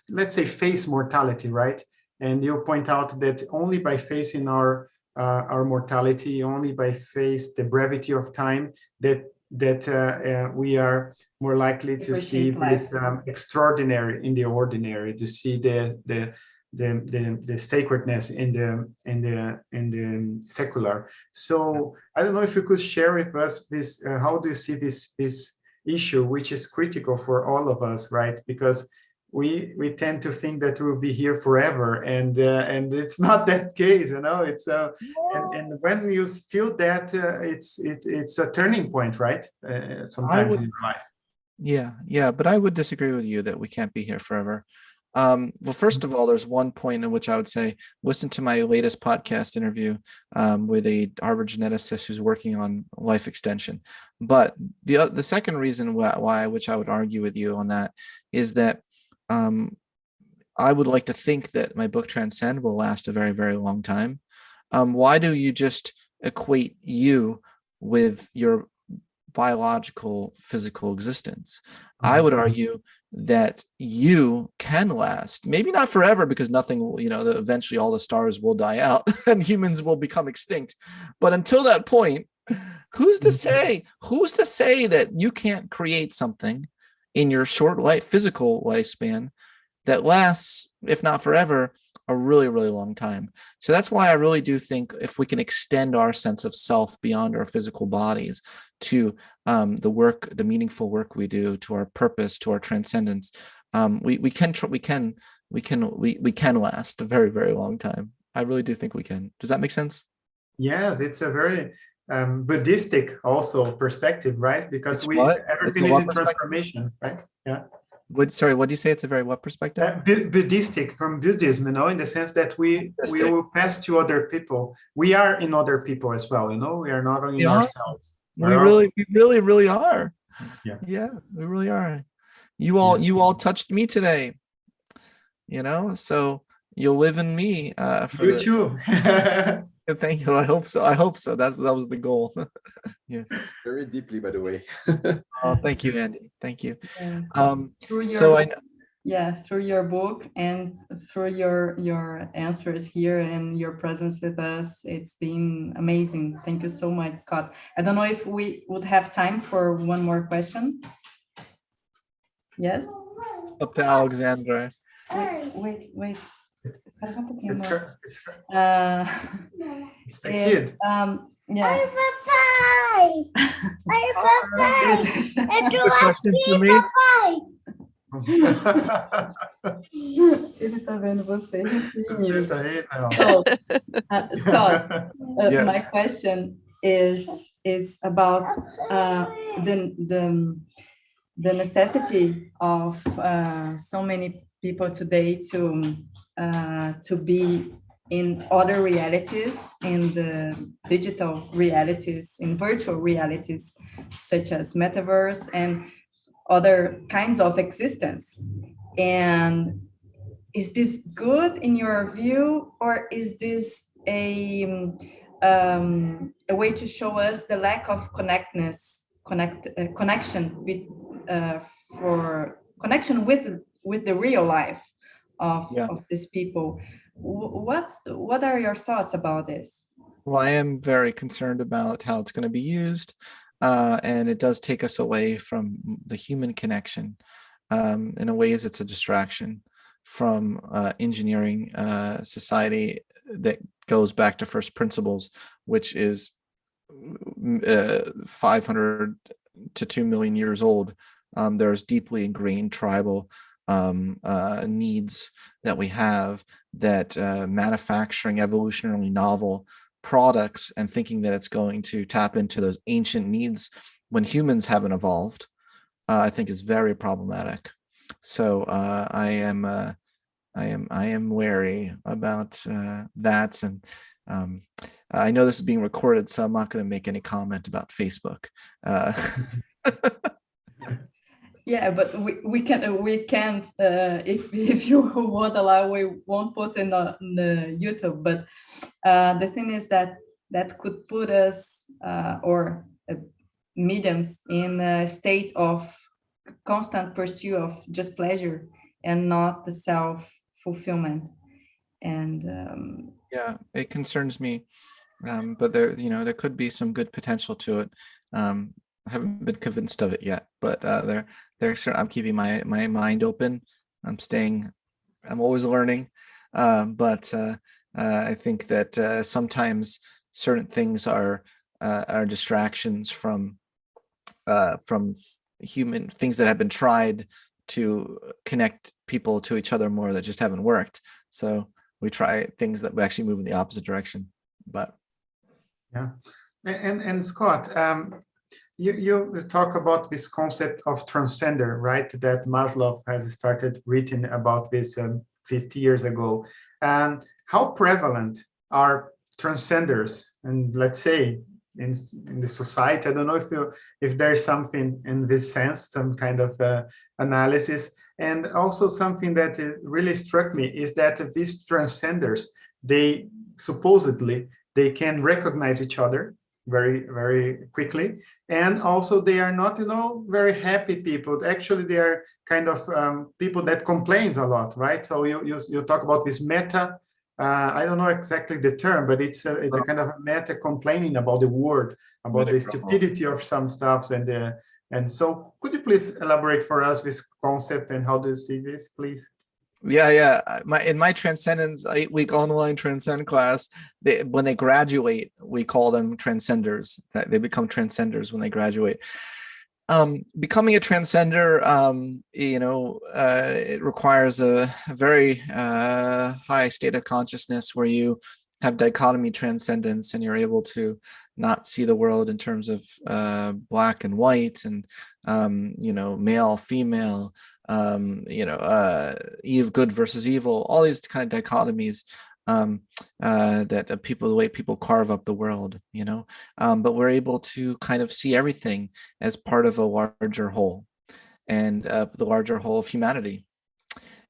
let's say face mortality, right? And you point out that only by facing our mortality, only by face the brevity of time, that we are more likely to see this extraordinary in the ordinary, to see the sacredness in the secular. So I don't know if you could share with us this. How do you see this issue, which is critical for all of us, right? Because we tend to think that we'll be here forever, and it's not that case, you know. It's and when you feel that, it's a turning point, right? Sometimes in your life. Yeah, but I would disagree with you that we can't be here forever. Well, first of all, there's one point in which I would say, listen to my latest podcast interview with a Harvard geneticist who's working on life extension. But the second reason why, which I would argue with you on that, is that I would like to think that my book Transcend will last a very, very long time. Why do you just equate you with your biological physical existence? I would argue that you can last, maybe not forever, because nothing will, eventually all the stars will die out and humans will become extinct. But until that point, who's to say that you can't create something in your short physical lifespan that lasts, if not forever, a really, really long time. So that's why I really do think if we can extend our sense of self beyond our physical bodies to the meaningful work we do, to our purpose, to our transcendence, we can last a very, very long time. I really do think we can. Does that make sense? Yes, it's a very Buddhistic also perspective, right? Because everything is in transformation, right? Yeah. What do you say? It's a very what perspective? Buddhistic, from Buddhism, in the sense that we will pass to other people. We are in other people as well, we are not only in ourselves. We really are. Yeah, we really are. You all touched me today, so you'll live in me. You too. Thank you. I hope so. That was the goal. Yeah. Very deeply, by the way. Oh, thank you, Andy. Thank you. Yes. Through your book and through your answers here and your presence with us, it's been amazing. Thank you so much, Scott. I don't know if we would have time for one more question. Yes? Up to Alexandre. Wait. It's the kid. Yeah. Question for me? Ele tá vendo você. Scott, my question is about the necessity of so many people today to be in other realities, in the digital realities, in virtual realities, such as metaverse and other kinds of existence. And is this good in your view, or is this a way to show us the lack of connection with the real life of these people? What are your thoughts about this? Well, I am very concerned about how it's going to be used, and it does take us away from the human connection. In a ways, it's a distraction from engineering society that goes back to first principles, which is 500 to 2 million years old. There's deeply ingrained tribal needs that we have, that manufacturing evolutionarily novel products and thinking that it's going to tap into those ancient needs when humans haven't evolved, I think is very problematic. So I am wary about that, and I know this is being recorded, so I'm not going to make any comment about Facebook. Yeah, but we can't if you won't allow, we won't put in the YouTube. But the thing is that could put us or millions in a state of constant pursuit of just pleasure and not the self-fulfillment. And yeah, it concerns me, but there could be some good potential to it. I haven't been convinced of it yet, but I'm keeping my mind open. I'm always learning, but I think that sometimes certain things are distractions from human things that have been tried to connect people to each other more that just haven't worked. So we try things that actually move in the opposite direction. But yeah, and Scott, you talk about this concept of transcender, right? That Maslow has started written about this 50 years ago. How prevalent are transcenders, and let's say in the society? I don't know if there's something in this sense, some kind of analysis. And also something that really struck me is that these transcenders, they supposedly they can recognize each other very, very quickly. And also they are not, very happy people. Actually, they are kind of people that complain a lot, right? So you talk about this meta, I don't know exactly the term, but it's a kind of meta complaining about the world, about the stupidity of some stuffs. And so could you please elaborate for us this concept and how do you see this, please? Yeah. In my Transcendence 8-week online Transcend class, when they graduate, we call them transcenders. They become transcenders when they graduate. Becoming a transcender, it requires a very high state of consciousness where you have dichotomy transcendence and you're able to not see the world in terms of black and white and male, female, good versus evil, all these kind of dichotomies that the way people carve up the world, but we're able to kind of see everything as part of a larger whole, and the larger whole of humanity.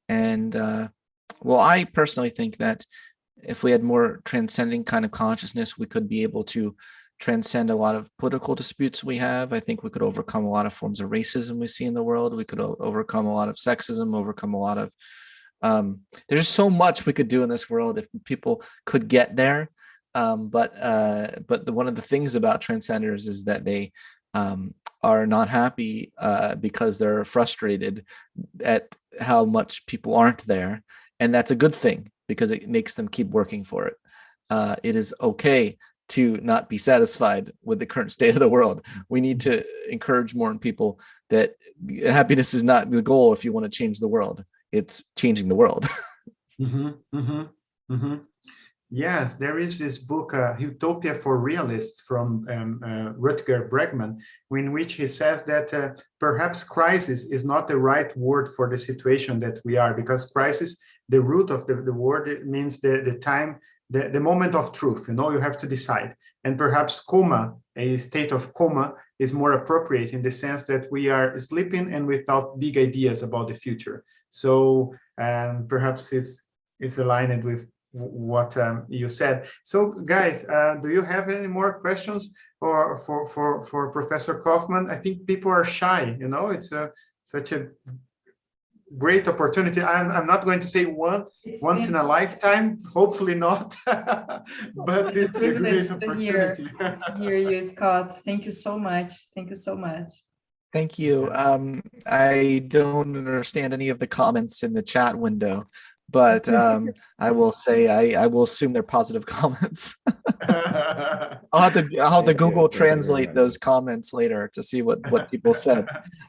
And well, I personally think that if we had more transcending kind of consciousness, we could be able to transcend a lot of political disputes we have. I think we could overcome a lot of forms of racism we see in the world. We could overcome a lot of sexism, overcome a lot of there's so much we could do in this world if people could get there. But one of the things about transcenders is that they are not happy because they're frustrated at how much people aren't there. And that's a good thing because it makes them keep working for it. It is okay to not be satisfied with the current state of the world. We need to encourage more in people that happiness is not the goal if you want to change the world. It's changing the world. Yes, there is this book, Utopia for Realists, from Rutger Bregman, in which he says that perhaps crisis is not the right word for the situation that we are, because crisis, the root of the word, it means the time, the moment of truth, you have to decide. And perhaps coma, a state of coma, is more appropriate in the sense that we are sleeping and without big ideas about the future. So perhaps it's aligned with what you said. So guys, do you have any more questions for Professor Kaufman? I think people are shy, it's such a great opportunity. I'm not going to say once in a lifetime, hopefully not, but it's a great opportunity. To hear you, Scott. Thank you so much. Thank you so much. Thank you. I don't understand any of the comments in the chat window, but I will say I will assume they're positive comments. I'll have to Google translate those comments later to see what people said.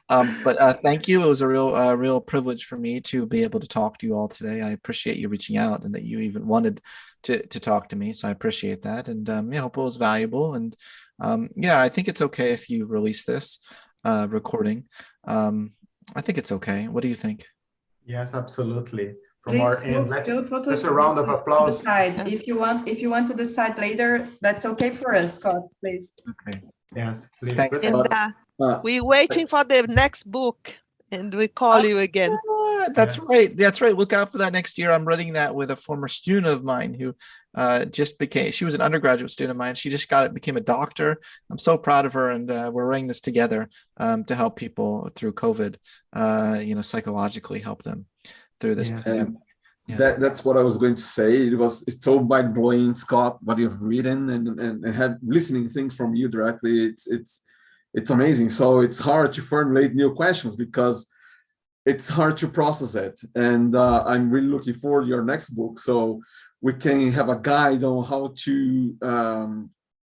But thank you. It was a real privilege for me to be able to talk to you all today. I appreciate you reaching out and that you even wanted to talk to me. So I appreciate that, and I hope it was valuable. And I think it's okay if you release this recording. I think it's okay. What do you think? Yes, absolutely. From Please, our end, just a round of applause. If you want to decide later, that's okay for us, Scott, please. Okay. Yes, please. Thanks. And we're waiting for the next book, and we call you again. That's right. Look out for that next year. I'm writing that with a former student of mine who she was an undergraduate student of mine. She just became a doctor. I'm so proud of her, and we're running this together to help people through COVID, psychologically help them through this pandemic. That's what I was going to say. It's so mind-blowing, Scott, what you've written and have listening things from you directly. It's amazing. So it's hard to formulate new questions because it's hard to process it. And I'm really looking forward to your next book, so we can have a guide on how to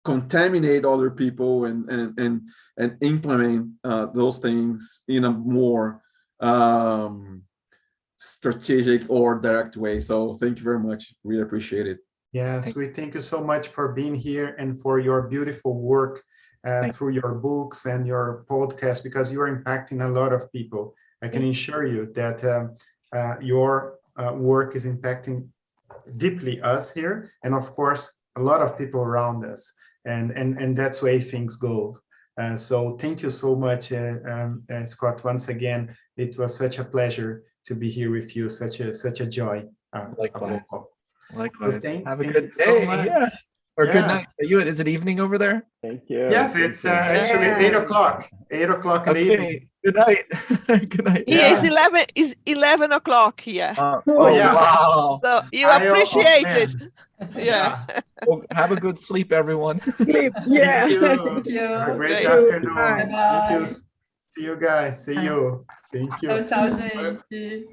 contaminate other people and implement those things in a more strategic or direct way. So thank you very much. Really appreciate it. Yes, we thank you so much for being here and for your beautiful work through your books and your podcast, because you are impacting a lot of people. I can assure you that your work is impacting deeply us here, and of course a lot of people around us, and that's the way things go. So thank you so much, Scott. Once again, it was such a pleasure to be here with you. Such a joy. Likewise. So Have a good day. So or good night. Is it evening over there? Thank you. Yes, it's actually 8 o'clock. 8 o'clock in the evening. Good night. Good night. Yeah, it's 11 o'clock here. Wow. So you appreciate it. Yeah. Well, have a good sleep, everyone. Sleep. Yeah. Thank you. Have a great Great. afternoon. Bye. See you guys. See you. Thank you. Tchau, gente.